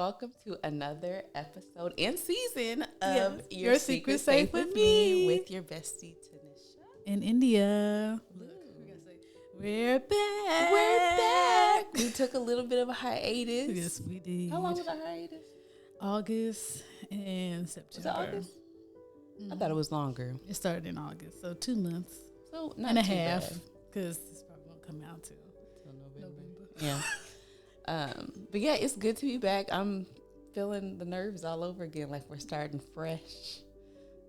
welcome to another episode and season of Your Secret Safe with me. with your bestie Tanisha. In India. Look, we're back. We're back. We took a little bit of a hiatus. Yes, we did. How long was our hiatus? August and September. Was it August? I thought it was longer. It started in August, so 2 months. So not and a too half, bad. because it's probably won't come out till November. Yeah. But yeah, it's good to be back. I'm feeling the nerves all over again, like we're starting fresh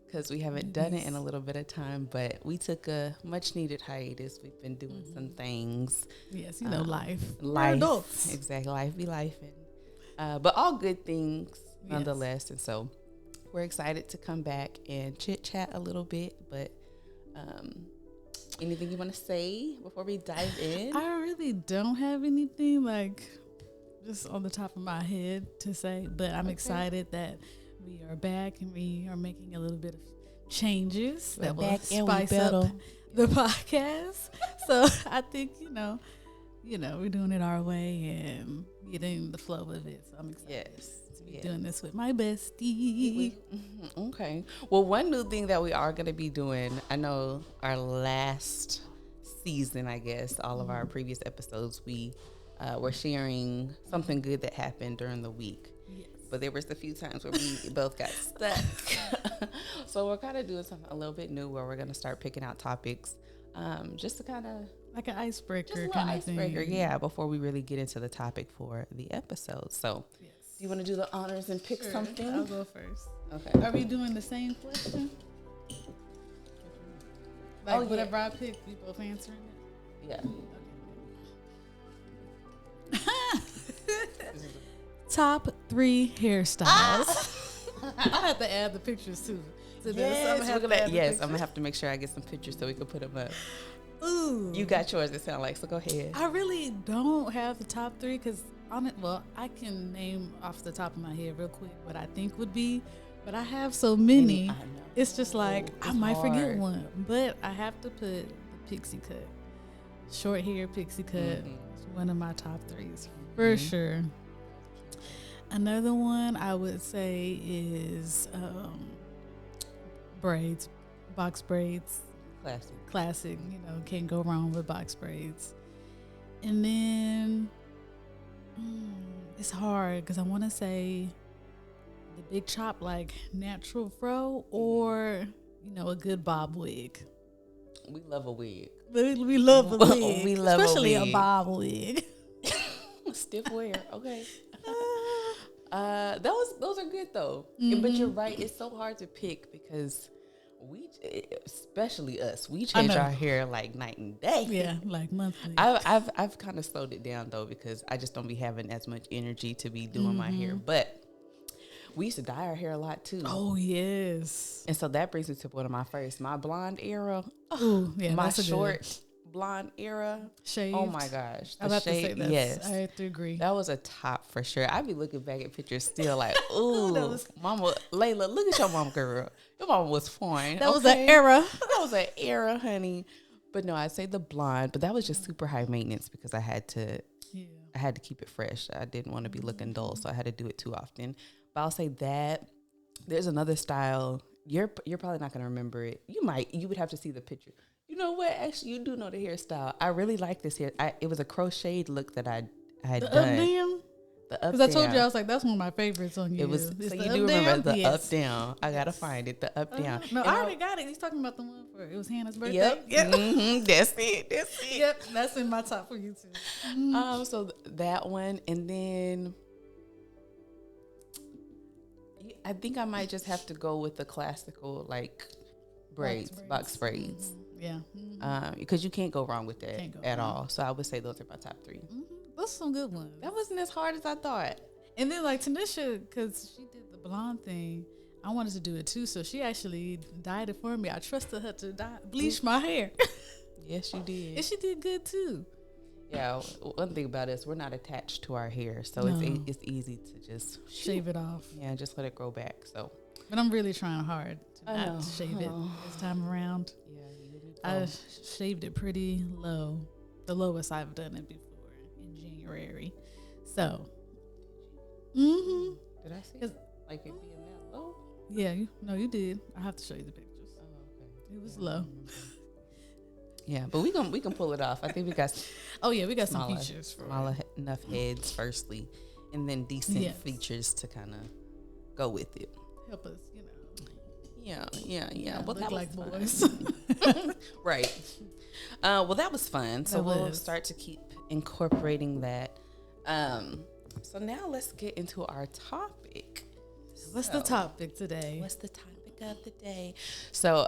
because we haven't done it in a little bit of time, but we took a much needed hiatus. We've been doing some things. Yes, you know, life. Life. We're adults. Exactly. Life be life. But all good things nonetheless. And so we're excited to come back and chit chat a little bit, but anything you want to say before we dive in? I really don't have anything like just on the top of my head to say, but I'm excited that we are back and we are making a little bit of changes that will spice up the podcast. So I think, you know, we're doing it our way and getting the flow of it. So I'm excited to be doing this with my bestie. Okay. Well, one new thing that we are going to be doing, I know our last season, I guess, all of our previous episodes, we were sharing something good that happened during the week. Yes. But there was a few times where we both got stuck. So we're kind of doing something a little bit new where we're going to start picking out topics just to kind of... Like an icebreaker just a kind little of icebreaker, thing. yeah, before we really get into the topic for the episode. So do you want to do the honors and pick something? I'll go first. Okay. Are we doing the same question? Like whatever I pick, we both answering it? Yeah. Top 3 hairstyles. I have to add the pictures too. To this. I'm gonna have to make sure I get some pictures so we can put them up. Ooh. You got yours, it sounds like, so go ahead. I really don't have the top 3 because I can name off the top of my head real quick what I think would be, but I have so many. It's just like I might forget one, but I have to put the pixie cut. Short hair pixie cut is one of my top 3s for sure. Another one I would say is braids, box braids. Classic, can't go wrong with box braids. And then it's hard because I want to say the big chop, like natural fro, or a good bob wig. We love a wig. We love a wig. We love especially a wig. A bob wig. Stiff wear, okay. Those are good though. But you're right, it's so hard to pick because especially us, we change our hair like night and day. Yeah, like monthly. I've kind of slowed it down though because I just don't be having as much energy to be doing my hair. But we used to dye our hair a lot too. Oh yes. And so that brings me to one of my blonde era. Oh yeah, my short blonde era. Shaved. Oh my gosh. I have to say that. Yes. I have to agree. That was a top for sure. I'd be looking back at pictures still like, ooh, Mama, Layla, look at your mom, girl. Your mama was fine. That was an era. That was an era, honey. But no, I'd say the blonde, but that was just super high maintenance because I had to keep it fresh. I didn't want to be looking dull, so I had to do it too often. But I'll say that. There's another style. You're probably not gonna remember it. You would have to see the picture. You know what? Actually, you do know the hairstyle. I really like this hair. It was a crocheted look that I had done. Up down? Because I told you, I was like, that's one of my favorites on you. It was, so you do remember the up down. I gotta find it. The up down. No, I already got it. He's talking about the one for it was Hannah's birthday. Yep. That's it. Yep. That's in my top for you too. So that one, and then I think I might just have to go with the classical like box braids. Yeah. Because you can't go wrong with that at all. So I would say those are my top 3. Those are some good ones. That wasn't as hard as I thought. And then like Tanisha, because she did the blonde thing, I wanted to do it too. So she actually dyed it for me. I trusted her to bleach my hair. Yes, you did. And she did good too. Yeah, one thing about us, we're not attached to our hair. So it's easy to just shave it off. Yeah, just let it grow back. So, but I'm really trying hard to not shave it this time around. Yeah, I shaved it pretty low, the lowest I've done it before in January. So Mm-hmm. Did I see it? Like it being that low? Yeah, you did. I have to show you the pictures. Oh, okay. It was low. Yeah, but we can pull it off. I think we got. Oh yeah, we got smaller, some features for smaller enough heads firstly, and then decent features to kind of go with it. Help us, Yeah. Well, look that like was boys. right. Well, that was fun. So we'll start to keep incorporating that. So now let's get into our topic. What's the topic today? What's the topic of the day? So,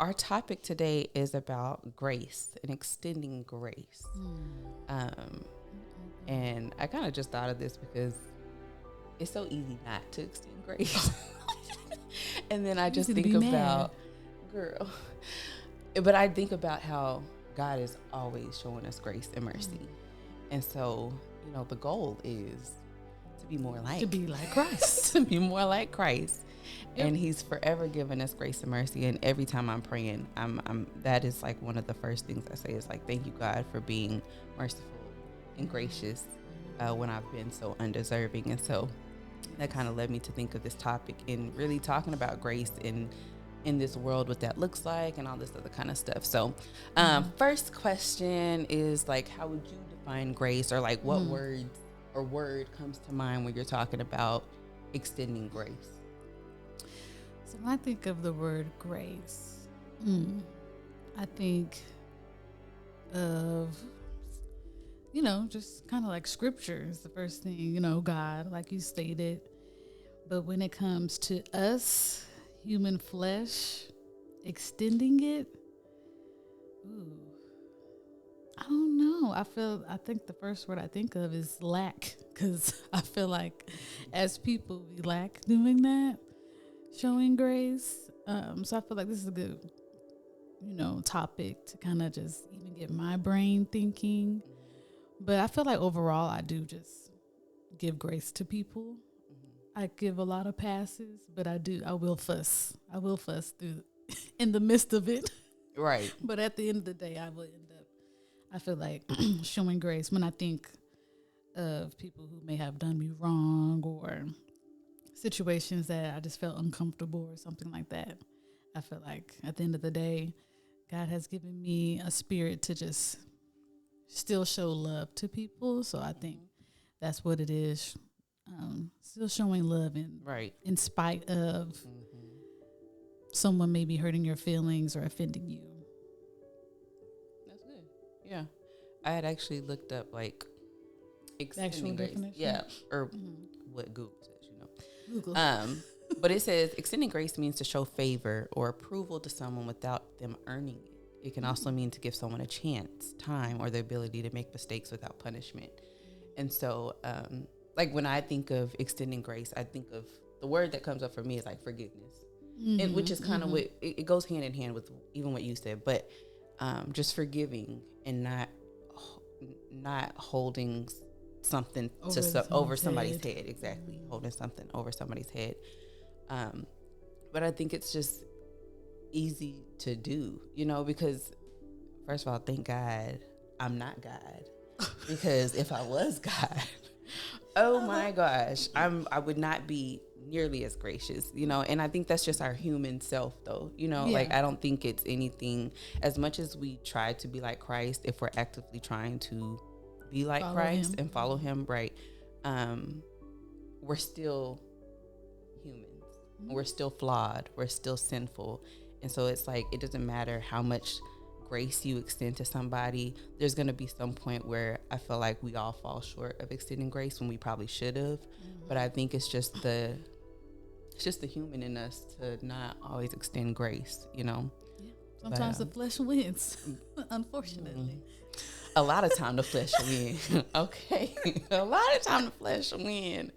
our topic today is about grace and extending grace. And I kind of just thought of this because it's so easy not to extend grace. And then I just think about, girl. But I think about how God is always showing us grace and mercy. And so, the goal is to be more like. To be like Christ. To be more like Christ. Yep. And he's forever giving us grace and mercy. And every time I'm praying, that is like one of the first things I say is like, thank you, God, for being merciful and gracious when I've been so undeserving. And so that kind of led me to think of this topic and really talking about grace in this world, what that looks like and all this other kind of stuff. So first question is like, how would you define grace, or like what words or word comes to mind when you're talking about extending grace? So when I think of the word grace, I think of, just kind of like scripture is the first thing, God, like you stated. But when it comes to us, human flesh, extending it, I don't know. I think the first word I think of is lack, because I feel like as people, we lack doing that, showing grace. So I feel like this is a good, topic to kind of just even get my brain thinking. But I feel like overall, I do just give grace to people. I give a lot of passes, but I will fuss. I will fuss through in the midst of it. Right. But at the end of the day, I feel like showing grace when I think of people who may have done me wrong or situations that I just felt uncomfortable or something like that. I feel like at the end of the day, God has given me a spirit to just still show love to people. So I think that's what it is. Still showing love in spite of someone maybe hurting your feelings or offending you. That's good. Yeah. I had actually looked up like extending grace. Definition? Yeah. Or what Google says, Google. But it says extending grace means to show favor or approval to someone without them earning it. It can also mean to give someone a chance, time, or the ability to make mistakes without punishment. And so, like when I think of extending grace, I think of the word that comes up for me is like forgiveness, and which is kind of what it goes hand in hand with even what you said, but just forgiving and not holding something over somebody's head. Exactly. Holding something over somebody's head. But I think it's just easy to do, because first of all, thank God I'm not God, because if I was God, oh my gosh, I would not be nearly as gracious, and I think that's just our human self though, like I don't think it's anything, as much as we try to be like Christ, if we're actively trying to be like Christ and follow him, right, we're still humans. We're still flawed, we're still sinful. And so it's like, it doesn't matter how much grace you extend to somebody, there's going to be some point where I feel like we all fall short of extending grace when we probably should have. But I think it's just the human in us to not always extend grace, Yeah. Sometimes the flesh wins, unfortunately. A lot of time the flesh win. Okay. A lot of time the flesh win.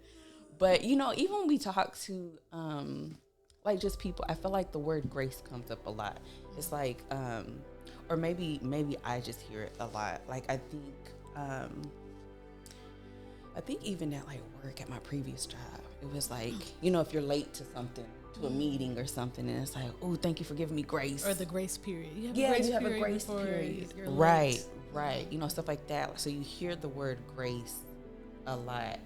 But, even when we talk to, like just people, I feel like the word grace comes up a lot. It's like, or maybe I just hear it a lot. Like I think even at like work at my previous job, it was like, if you're late to something, to a meeting or something, and it's like, oh, thank you for giving me grace. Or the grace period. You have a grace period. Right. Stuff like that. So you hear the word grace a lot.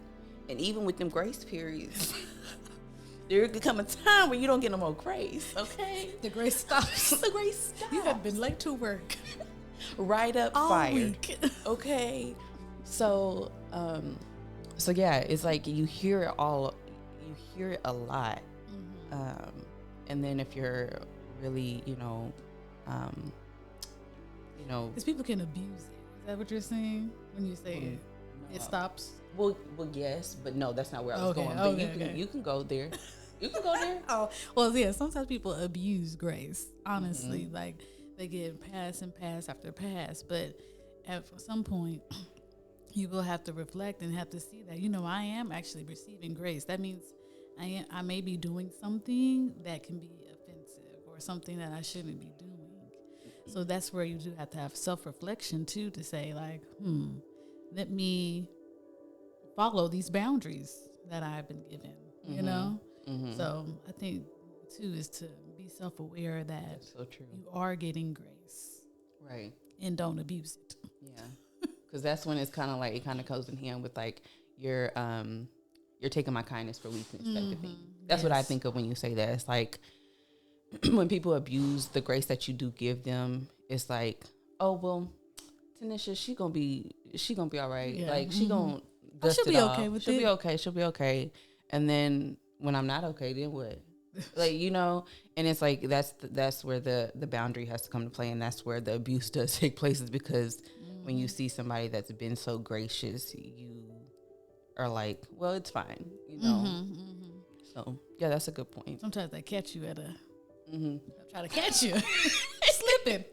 And even with them grace periods, there could come a time where you don't get no more grace, okay? The grace stops. The grace stops. You have been late to work. Right up all fired. Week. Okay. So, yeah, it's like you hear it a lot. And then if you're really, because people can abuse it. Is that what you're saying when you say it stops? Well, yes, but no, that's not where I was going. But you can go there. You can go there. Oh, well, yeah. Sometimes people abuse grace. Honestly, like they get pass and pass after pass. But at some point, you will have to reflect and have to see that I am actually receiving grace. That means I may be doing something that can be offensive or something that I shouldn't be doing. So that's where you do have to have self-reflection too, to say like, let me follow these boundaries that I've been given, you know? So I think too is to be self-aware that so true. You are getting grace. Right. And don't abuse it. Yeah. Because that's when it's kind of like, it kind of goes in hand with like, you're taking my kindness for weakness type of thing. That's what I think of when you say that. It's like, when people abuse the grace that you do give them, it's like, oh, well, Tanisha, she gonna be all right. Yeah. Like she gonna dust she'll it be off. okay with she'll it. be okay. She'll be okay. And then when I'm not okay, then what? Like, and it's like that's where the boundary has to come to play, and that's where the abuse does take place, is because when you see somebody that's been so gracious, you are like, well, it's fine, So yeah, that's a good point. Sometimes they catch you at a they'll try to catch you slipping.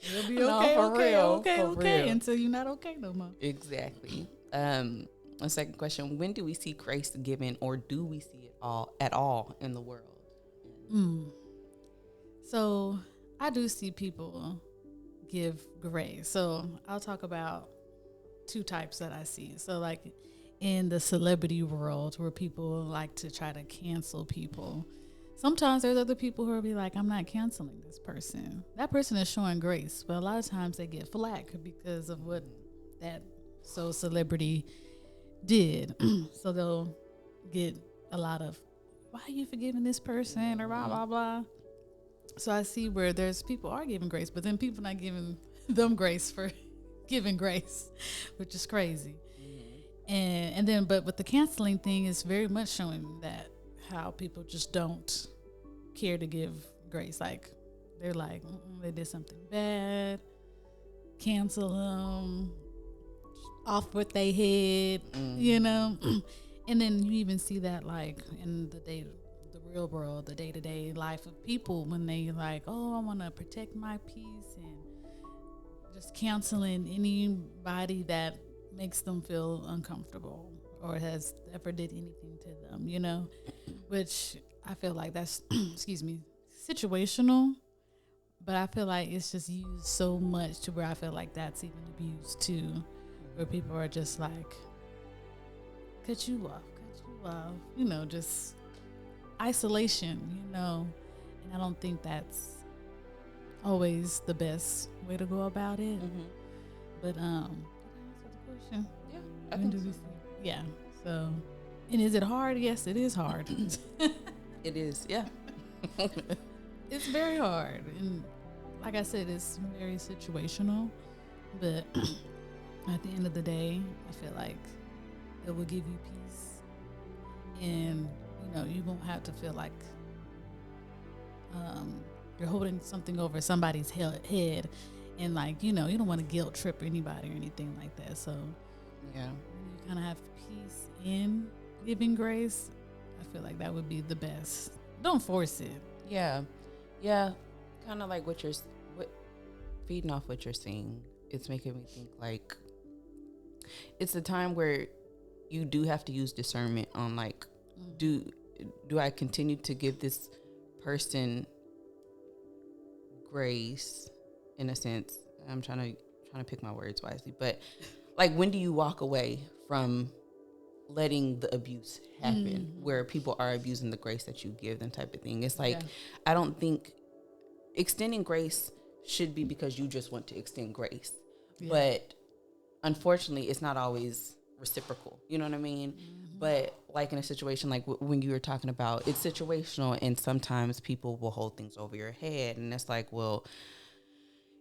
You'll be okay, no, okay, real. until you're not okay no more. Exactly. A second question: when do we see grace given, or do we see it at all in the world? So I do see people give grace. So I'll talk about two types that I see. So like in the celebrity world, where people like to try to cancel people, sometimes there's other people who will be like, I'm not canceling this person. That person is showing grace, but a lot of times they get flack because of what that celebrity did. So they'll get a lot of, why are you forgiving this person, or blah, blah, blah. So I see where there's people are giving grace, but then people not giving them grace for giving grace, which is crazy. And then, but with the canceling thing, is very much showing that how people just don't care to give grace. Like they're like, they did something bad, cancel them, off with their head, And then you even see that like in the real world, the day-to-day life of people, when they like, oh, I want to protect my peace, and just canceling anybody that makes them feel uncomfortable or has ever did anything to them, which I feel like that's, situational, but I feel like it's just used so much to where I feel like that's even abused too, where people are just like, cut you off, just isolation, and I don't think that's always the best way to go about it. But did I answer the question? Yeah, I think so. Yeah. So, and is it hard? Yes, it is hard. It is. Yeah. It's very hard, and like I said, it's very situational. But at the end of the day, I feel like it will give you peace, and you won't have to feel like you're holding something over somebody's head, and like you don't want to guilt trip anybody or anything like that. So yeah, when you kind of have peace in giving grace, I feel like that would be the best. Don't force it. Yeah, kind of like feeding off what you're saying. It's making me think like it's a time where you do have to use discernment on like, do I continue to give this person grace, in a sense? I'm trying to pick my words wisely, but like, when do you walk away from letting the abuse happen, where people are abusing the grace that you give them, type of thing? It's like, I don't think extending grace should be because you just want to extend grace, but unfortunately, it's not always reciprocal. You know what I mean? But like in a situation like when you were talking about, it's situational, and sometimes people will hold things over your head, and it's like, well,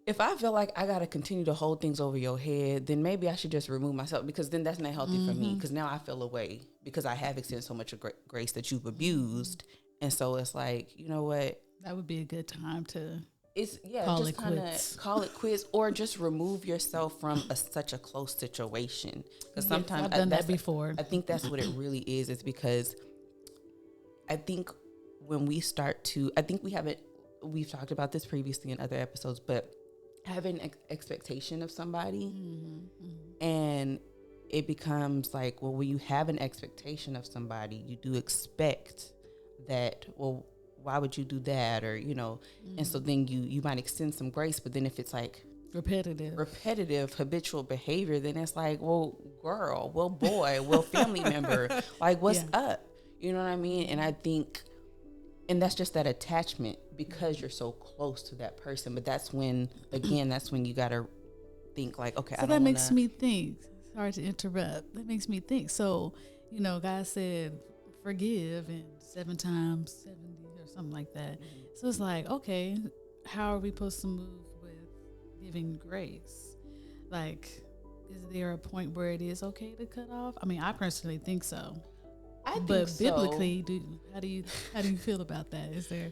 if I feel like I got to continue to hold things over your head, then maybe I should just remove myself, because then that's not healthy for me, because now I feel away because I have extended so much of grace that you've abused. And so it's like, you know what? That would be a good time to just kind of call it quits, or just remove yourself from such a close situation. Because sometimes I've done that before. I think that's what it really is. It's because I think when we start to, I think we've talked about this previously in other episodes, but having an expectation of somebody, and it becomes like, well, when you have an expectation of somebody, you do expect that, well, why would you do that? Or, you know, and so then you might extend some grace, but then if it's like repetitive habitual behavior, then it's like, well, girl, well, boy, well, family member, like, what's up? You know what I mean? And I think, and that's just that attachment, because you're so close to that person. But that's when, again, that's when you got to think like, okay, so that makes me think, sorry to interrupt, that makes me think. So, you know, God said, forgive, and 7 times 70 or something like that. So it's like, okay, how are we supposed to move with giving grace? Like, is there a point where it is okay to cut off? I mean, I personally think so. But biblically, how do you feel about that? Is there?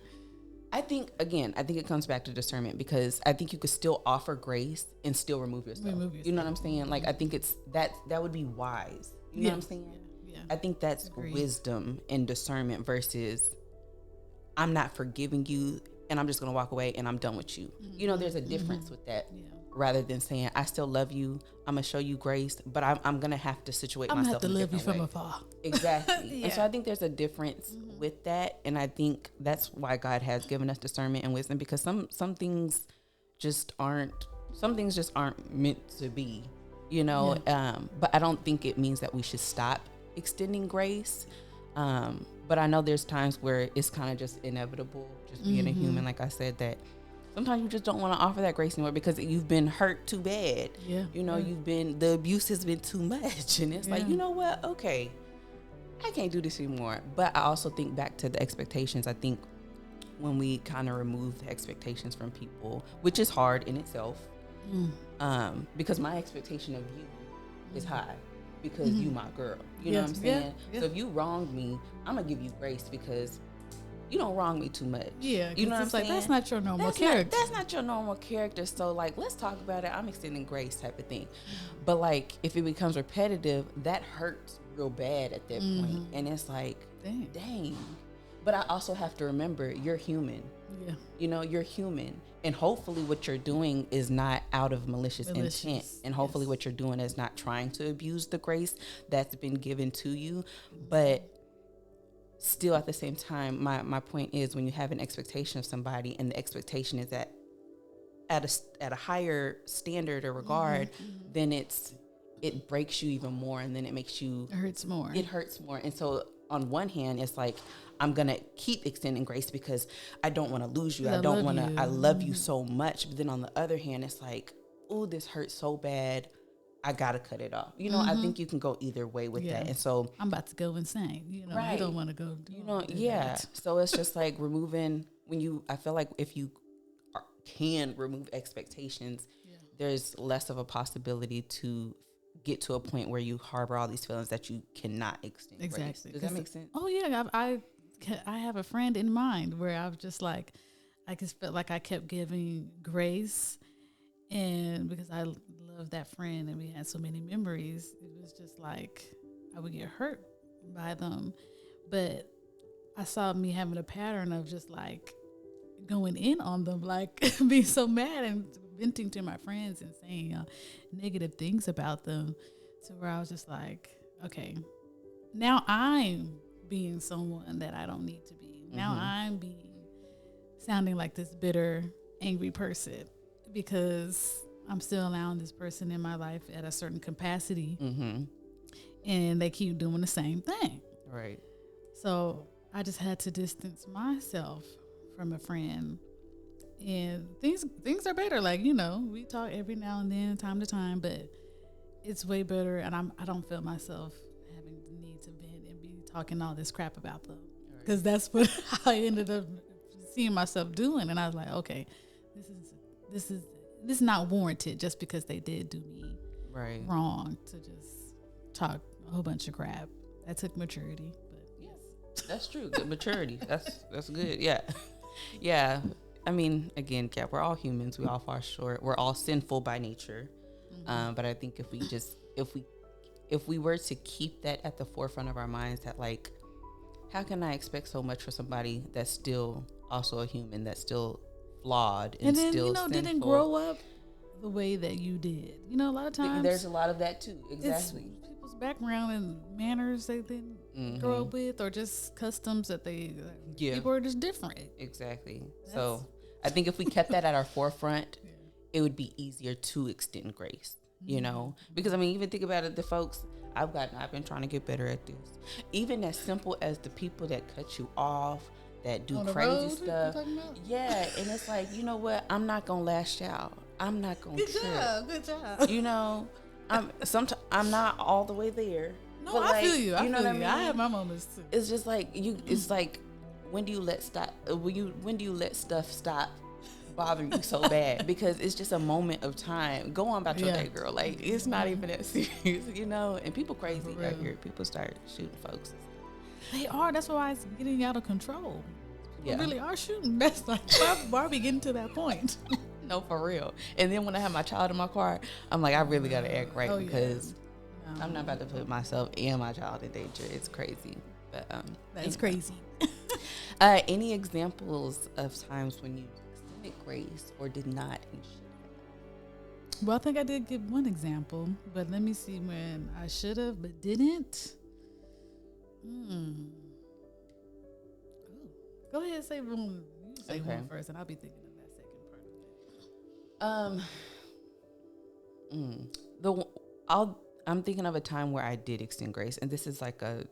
I think it comes back to discernment, because I think you could still offer grace and still remove yourself. You know what I'm saying? Like, I think it's that would be wise. You know what I'm saying? Yeah. I think that's wisdom and discernment versus I'm not forgiving you and I'm just going to walk away and I'm done with you. You know, there's a difference with that. Yeah. Rather than saying, I still love you, I'm going to show you grace, but I'm going to have to situate myself in a different way. I'm going to have to love you from afar. Exactly. And so I think there's a difference with that. And I think that's why God has given us discernment and wisdom, because some things just aren't meant to be, you know. But I don't think it means that we should stop extending grace. But I know there's times where it's kind of just inevitable, just being a human, like I said, that sometimes you just don't want to offer that grace anymore because you've been hurt too bad. Yeah. You know, the abuse has been too much. And it's like, you know what? Okay, I can't do this anymore. But I also think back to the expectations. I think when we kind of remove the expectations from people, which is hard in itself, because my expectation of you is high because you my girl. You know what I'm saying? So if you wronged me, I'm going to give you grace because you don't wrong me too much. Yeah, you know what I'm saying? That's not your normal character. That's not your normal character. So, like, let's talk about it. I'm extending grace type of thing. But, like, if it becomes repetitive, that hurts real bad at that point. And it's like, dang. But I also have to remember, you're human. Yeah. You know, you're human. And hopefully what you're doing is not out of malicious intent. And hopefully what you're doing is not trying to abuse the grace that's been given to you. But still, at the same time, my point is, when you have an expectation of somebody and the expectation is that at a higher standard or regard, then it breaks you even more, and then it makes you... It hurts more. It hurts more. And so on one hand, it's like, I'm going to keep extending grace because I don't want to lose you. I love you so much. But then on the other hand, it's like, oh, this hurts so bad, I gotta cut it off. You know, I think you can go either way with that. And so I'm about to go insane. You know, you don't want to go. That. So it's just like removing I feel like if you can remove expectations, there's less of a possibility to get to a point where you harbor all these feelings that you cannot extend. Exactly. Does that make sense? Oh yeah, I have a friend in mind where I was just like, I just felt like I kept giving grace, and because I love that friend and we had so many memories, it was just like I would get hurt by them. But I saw me having a pattern of just like going in on them, like being so mad and venting to my friends and saying negative things about them, to where I was just like, okay, now I'm being someone that I don't need to be. Now I'm sounding like this bitter, angry person because I'm still allowing this person in my life at a certain capacity, and they keep doing the same thing. Right. So I just had to distance myself from a friend, and things are better. Like, you know, we talk every now and then, time to time, but it's way better, and I don't feel myself having the need to vent and be talking all this crap about them, because that's what I ended up seeing myself doing, and I was like, okay, this is not warranted just because they did do me wrong to just talk a whole bunch of crap. That took maturity, but yes, that's true. Good maturity. That's good. Yeah, yeah. I mean, again, Kat, we're all humans. We all fall short. We're all sinful by nature. But I think if we were to keep that at the forefront of our minds, that like, how can I expect so much for somebody that's still also a human, that's still flawed and then, still sinful. Didn't grow up the way that you did. A lot of times there's a lot of that too. Exactly. It's people's background and manners they didn't grow up with, or just customs that people are just different. Exactly. So I think if we kept that at our forefront, it would be easier to extend grace, because I mean, even think about it, the folks I've been trying to get better at this. Even as simple as the people that cut you off, that do crazy stuff. Yeah. And it's like, you know what? I'm not going to lash out. I'm not going to trip. Good job. I'm not all the way there. No, but I feel you. I feel you. I have my moments too. It's just like it's like, when do you let stuff stop bothering you so bad? Because it's just a moment of time. Go on about your day, girl. Like, it's not even that serious, and people crazy out here. People start shooting folks. They are. That's why it's getting out of control. People really are shooting. That's like, why are we getting to that point? No, for real. And then when I have my child in my car, I'm like, I really got to act right, because I'm not about to put myself and my child in danger. It's crazy. But that's crazy. Any examples of times when you extended grace or did not and should have? Well, I think I did give one example, but let me see when I should have but didn't. Go ahead and say one. You say one first, and I'll be thinking of that second part of it. I'm thinking of a time where I did extend grace, and this is like a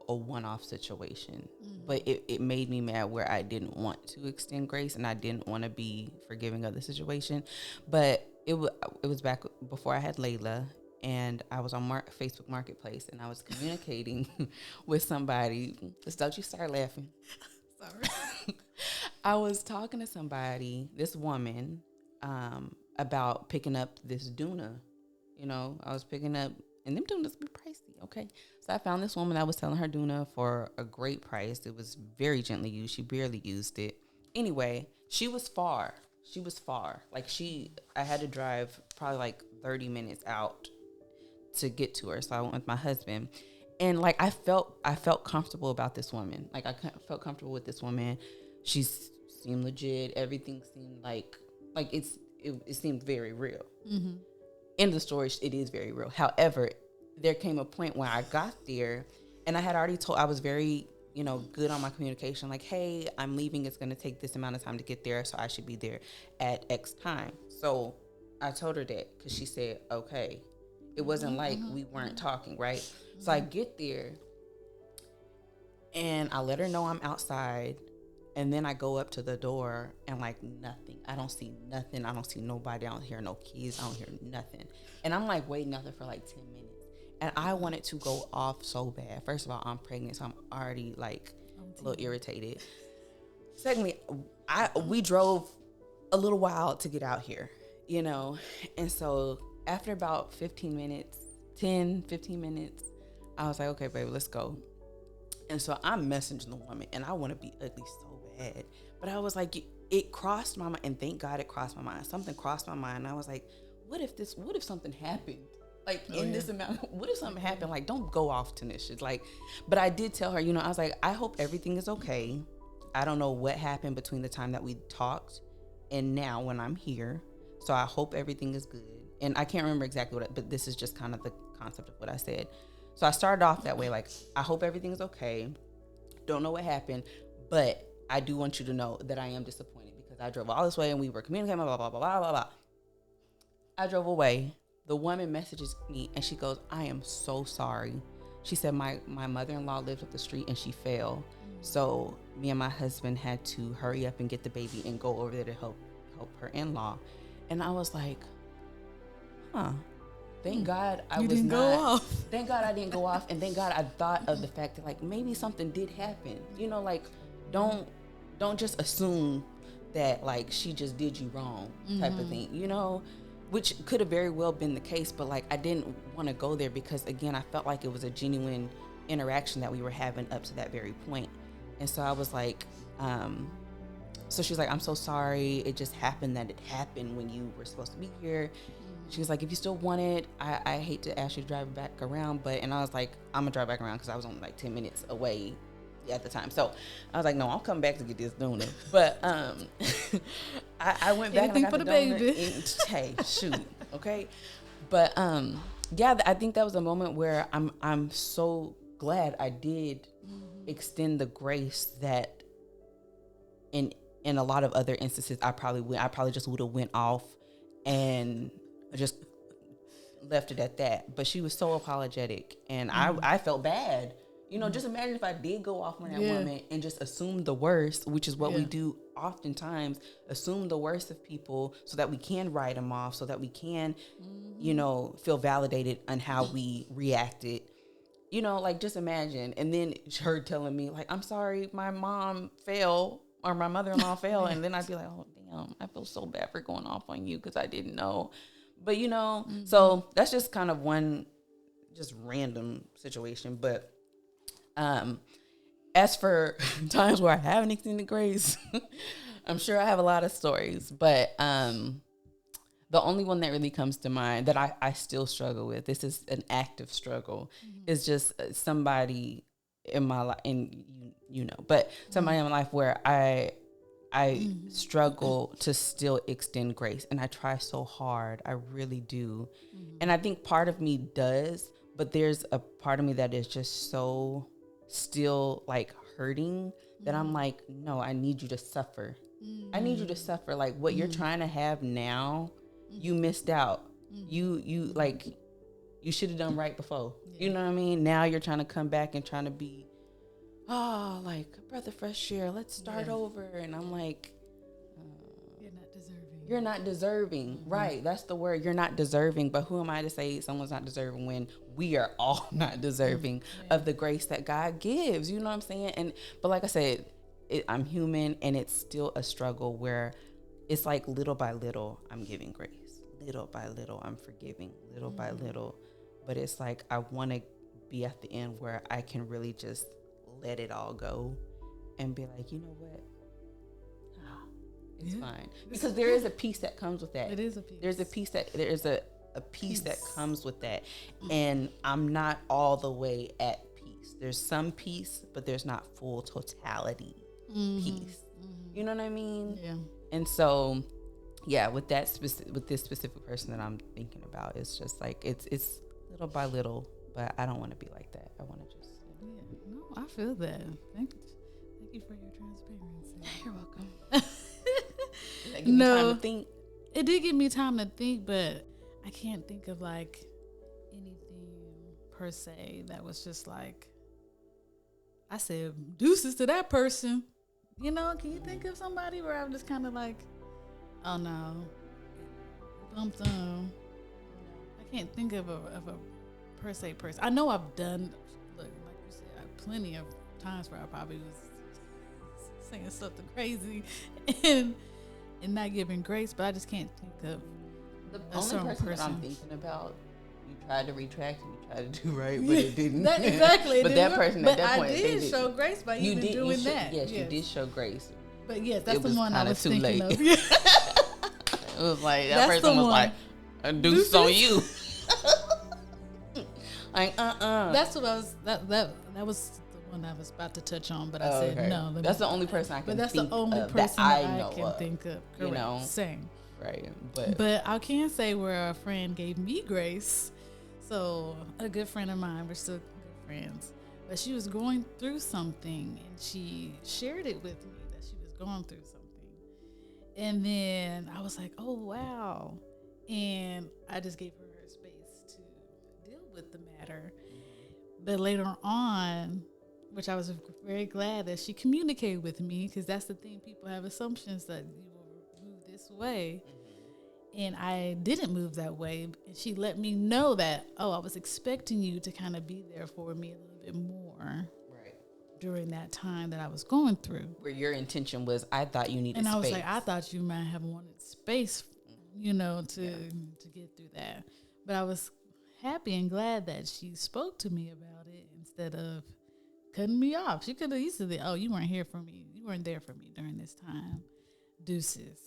one-off situation, but it made me mad where I didn't want to extend grace and I didn't want to be forgiving of the situation. But it was back before I had Layla, and I was on Facebook Marketplace, and I was communicating with somebody. Don't you start laughing. Sorry. I was talking to somebody, this woman, about picking up this doona. I was picking up, and them doonas be pricey, okay? So I found this woman that was selling her doona for a great price. It was very gently used. She barely used it. Anyway, she was far. Like, I had to drive probably like 30 minutes out to get to her. So I went with my husband. And like, I felt comfortable about this woman. Like, I felt comfortable with this woman. She seemed legit. Everything seemed like it seemed very real. End of the story, it is very real. However, there came a point where I got there, and I had already I was very, good on my communication. Like, hey, I'm leaving. It's going to take this amount of time to get there, so I should be there at X time. So I told her that, because she said, okay. It wasn't like we weren't talking, right? So I get there, and I let her know I'm outside. And then I go up to the door, and like, nothing. I don't see nothing. I don't see nobody. I don't hear no keys. I don't hear nothing. And I'm like waiting out there for like 10 minutes. And I wanted to go off so bad. First of all, I'm pregnant, so I'm already like a little irritated. Secondly, we drove a little while to get out here, And so after about 15 minutes, I was like, okay, baby, let's go. And so I'm messaging the woman, and I want to be ugly so bad. But I was like, it crossed my mind, and thank God it crossed my mind. Something crossed my mind, and I was like, what if something happened? Like, this amount, what if something happened? Like, don't go off to this shit. Like, but I did tell her, I was like, I hope everything is okay. I don't know what happened between the time that we talked and now when I'm here. So I hope everything is good. And I can't remember exactly but this is just kind of the concept of what I said. So I started off that way, like, I hope everything is okay. Don't know what happened, but I do want you to know that I am disappointed, because I drove all this way and we were communicating, blah, blah, blah, blah, blah, blah. I drove away. The woman messages me, and she goes, I am so sorry. She said, my mother-in-law lives up the street and she fell. So me and my husband had to hurry up and get the baby and go over there to help her in-law. And I was like, Thank God I you was didn't not. go off. Thank God I didn't go off, and thank God I thought of the fact that like maybe something did happen. You know, like don't just assume that like she just did you wrong type of thing. You know, which could have very well been the case, but like I didn't want to go there because again I felt like it was a genuine interaction that we were having up to that very point, and so I was like. So she was like, I'm so sorry. It just happened that it happened when you were supposed to be here. She was like, if you still want it, I hate to ask you to drive back around. And I was like, I'm going to drive back around because I was only like 10 minutes away at the time. So I was like, no, I'll come back to get this donut. But I went back and I got the donut. Baby. Hey, shoot. Okay. But yeah, I think that was a moment where I'm so glad I did extend the grace that in a lot of other instances I probably just would have went off and just left it at that. But she was so apologetic, and I felt bad. You know, just imagine if I did go off on that woman and just assume the worst, which is what we do oftentimes, assume the worst of people so that we can write them off, so that we can, you know, feel validated on how we reacted. You know, like just imagine. And then her telling me like, I'm sorry, my mom fell. Or my mother-in-law fell, and then I'd be like, oh, damn, I feel so bad for going off on you because I didn't know. But, you know, so that's just kind of one just random situation. But as for times where I haven't extended grace, I'm sure I have a lot of stories. But the only one that really comes to mind that I still struggle with, this is an active struggle, is just somebody in my life, and you know, but somebody in my life where I struggle to still extend grace, and I try so hard, I really do, and I think part of me does, but there's a part of me that is just so still like hurting that I'm like, no, I need you to suffer. I need you to suffer. Like what you're trying to have now, you missed out. You like, you should have done right before. You know what I mean? Now you're trying to come back and trying to be, oh, like brother fresh air, let's start over. And I'm like, You're not deserving. You're not deserving. Right. That's the word. You're not deserving. But who am I to say someone's not deserving when we are all not deserving of the grace that God gives? You know what I'm saying? But like I said, I'm human, and it's still a struggle where it's like little by little, I'm giving grace. Little by little, I'm forgiving. Little by little. But it's like I want to be at the end where I can really just let it all go and be like, you know what? It's fine. Because there is a peace that comes with that. It is a peace. There's a peace that comes with that. And I'm not all the way at peace. There's some peace, but there's not full totality peace. You know what I mean? Yeah. And so, yeah, with this specific person that I'm thinking about, it's just like it's little by little, but I don't want to be like that. I want to just. Yeah. No, I feel that. Thank you for your transparency. You're welcome. That give me time to think. It did give me time to think, but I can't think of like anything per se that was just like I said deuces to that person. You know, can you think of somebody where I'm just kind of like, oh no, bumped on? I can't think of a per se person. I know I've done, like you said, plenty of times where I probably was saying something crazy and not giving grace, but I just can't think of the only person that I'm thinking about. You tried to retract and you tried to do right, but it didn't. Exactly. But that person at that point, I did show grace by even doing that. Yes, you did show grace. But yes, that's the one I was thinking late. of. It was like that person was like, "A deuce on you." Like, That's what I was. That was the one I was about to touch on, but I said no. That's the only person I can. But that's think the only of person that I can think of. Correct. You know, same. Right, but I can say where a friend gave me grace. So a good friend of mine, we're still good friends, but she was going through something and she shared it with me that she was going through something. And then I was like, oh, wow. And I just gave her space to deal with the matter. But later on, which I was very glad that she communicated with me, because that's the thing, people have assumptions that you will move this way. And I didn't move that way. And she let me know that, I was expecting you to kind of be there for me a little bit more during that time that I was going through. Where your intention was, I thought you needed space. And I was like, I thought you might have wanted space, to get through that. But I was happy and glad that she spoke to me about it instead of cutting me off. She could have easily, you weren't here for me. You weren't there for me during this time. Deuces.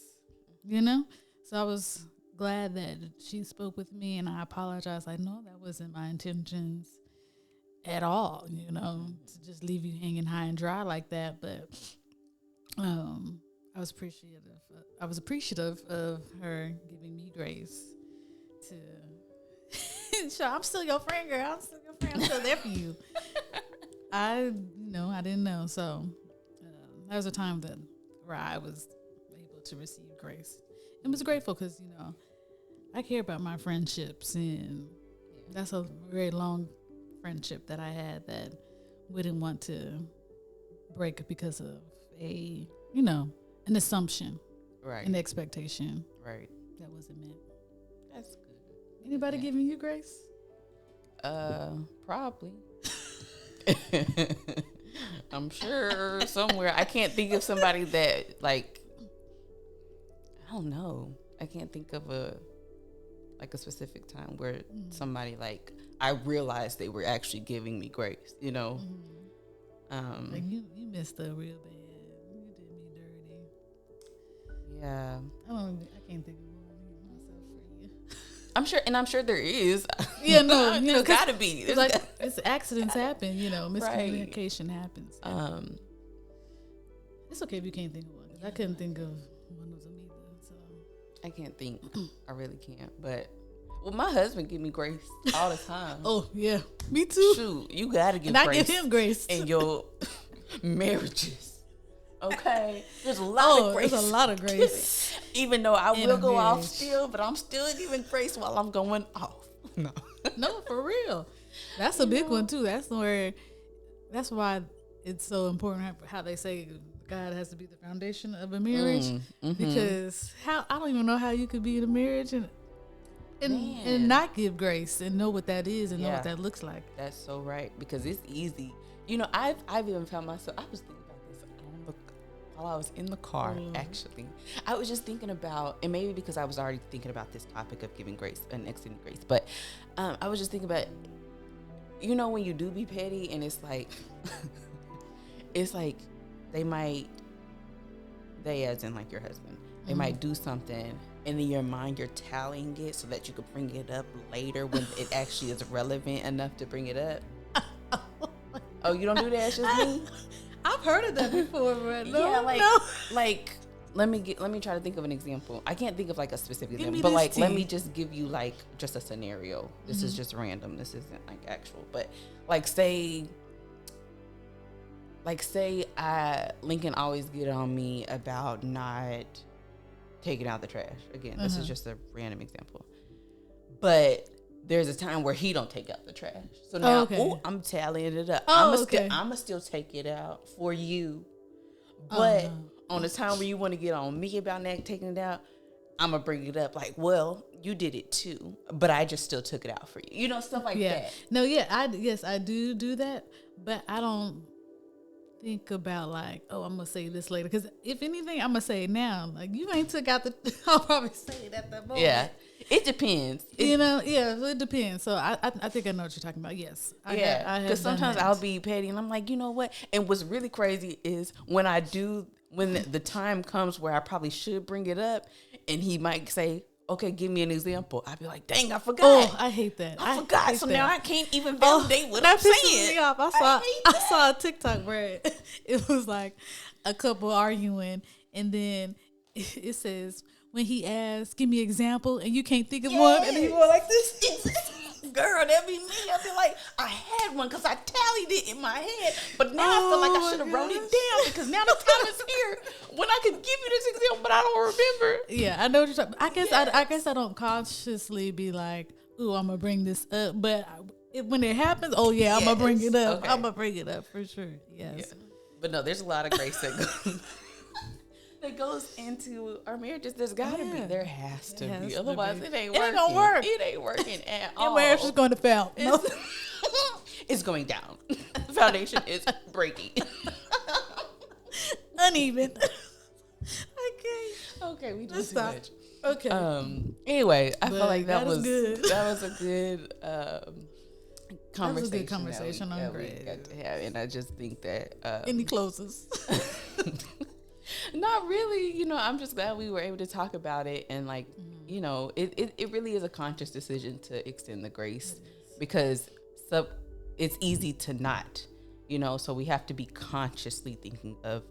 So I was glad that she spoke with me, and I apologized. Like, no, that wasn't my intentions at all, to just leave you hanging high and dry like that. But I was appreciative of her giving me grace to sure, I'm still your friend, girl. I'm still there for you. I didn't know. So that was a time where I was able to receive grace. And was grateful because, I care about my friendships, and that's a very long friendship that I had that wouldn't want to break because of an assumption, right, an expectation, right, that wasn't meant. That's good. Anybody giving you grace? Probably. I'm sure somewhere. I can't think of somebody that I don't know. I can't think of a specific time where somebody I realized they were actually giving me grace, you missed the real bad. You did me dirty. Yeah. I can't think of one myself for you. I'm sure there is. Yeah, no, there's gotta be. It's accidents happen, miscommunication happens. It's okay if you can't think of one. Cause I couldn't think of one of them either. So I can't think. I really can't. But my husband give me grace all the time. Oh yeah, me too. Shoot, you gotta give and grace. I give him grace in your marriages. Okay, there's a lot of grace. There's a lot of grace. Even though I will go off still, but I'm still giving grace while I'm going off. No, for real. That's a big one too. That's why it's so important how they say God has to be the foundation of a marriage. Because I don't even know how you could be in a marriage and not give grace and know what that is and know what that looks like. That's so right, because it's easy. I've even found myself. I was thinking about this while I was in the car. Actually, I was just thinking about, and maybe because I was already thinking about this topic of giving grace and extending grace, but I was just thinking about, when you do be petty, and it's like, they as in your husband, they might do something. And in your mind, you're tallying it so that you could bring it up later when it actually is relevant enough to bring it up. Oh, you don't do that? It's just me? I've heard of that before, but let me try to think of an example. I can't think of a specific example, but let me just give you just a scenario. This is just random. This isn't actual, but say Lincoln always get on me about not taking out the trash. Again, this is just a random example. But there's a time where he don't take out the trash. So now, I'm tallying it up. I'ma still take it out for you. But on the time where you want to get on me about not taking it out, I'm gonna bring it up well, you did it too, but I just still took it out for you. Stuff like that. No, I do that, but I don't think about I'm gonna say this later, because if anything, I'm gonna say it now. You ain't took out the. I'll probably say it at that moment. Yeah, it depends. So it depends. So I think I know what you're talking about. Yes, because sometimes I'll be petty, and I'm like, you know what? And what's really crazy is when the time comes where I probably should bring it up, and he might say, okay, give me an example. I'd be like, dang, I forgot. Oh, I hate that. I forgot. So now I can't even validate what I'm saying. Me off. I saw a TikTok where it was a couple arguing, and then it says, when he asks, give me an example, and you can't think of one, and then you go like this. Girl, that'd be me. I'd be like, I had one because I tallied it in my head, but now I feel like I should have wrote it down, because now the time is here when I could give you this example, but I don't remember. Yeah, I know what you're talking about. I guess I don't consciously be like, ooh, I'm gonna bring this up, but when it happens, I'm gonna bring it up. Okay. I'm gonna bring it up for sure. Yes. Yeah. But no, there's a lot of grace that goes. that goes into our marriages. There's got to be. There has to be. To Otherwise, be. it ain't It working. ain't gonna work. It ain't working at all. Your marriage is going to fail. No. It's going down. The foundation is breaking. Uneven. Okay, we just too much. Okay. Anyway, I feel like that was good. That was a good conversation. That was a good conversation. We got to have, and I just think that any closes. Not really. You know, I'm just glad we were able to talk about it, and like, you know, it really is a conscious decision to extend the grace because it's easy to not, you know, so we have to be consciously thinking of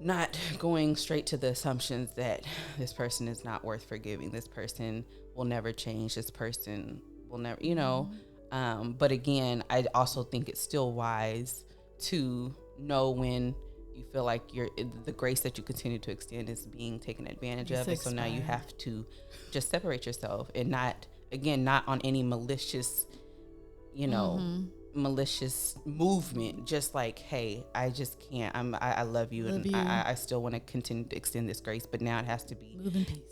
not going straight to the assumptions that this person is not worth forgiving. This person will never change. This person will never, you know. But again, I also think it's still wise to know when you feel like the grace that you continue to extend is being taken advantage of. And so now you have to just separate yourself and not on any malicious, you know, malicious movement. Just like, hey, I just can't. I love you, and I still want to continue to extend this grace, but now it has to be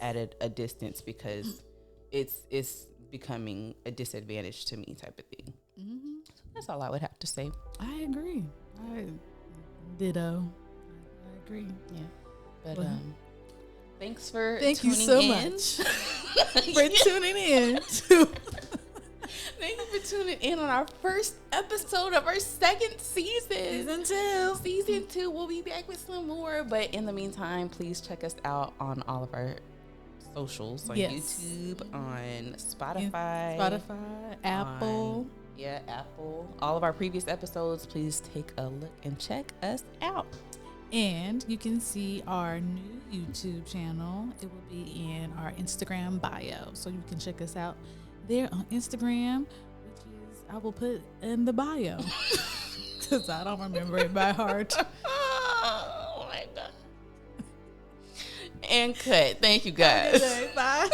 at a distance because it's becoming a disadvantage to me, type of thing. So that's all I would have to say. I agree. Ditto. I agree. Yeah. But thanks for thank tuning you so in. much for tuning in. Thank you for tuning in on our first episode of our second season. Season 2. We'll be back with some more. But in the meantime, please check us out on all of our socials, on YouTube, on Spotify, Apple. Apple. All of our previous episodes, please take a look and check us out. And you can see our new YouTube channel. It will be in our Instagram bio. So you can check us out there on Instagram, which is, I will put in the bio because I don't remember it by heart. Oh my God. And cut. Thank you guys. Bye.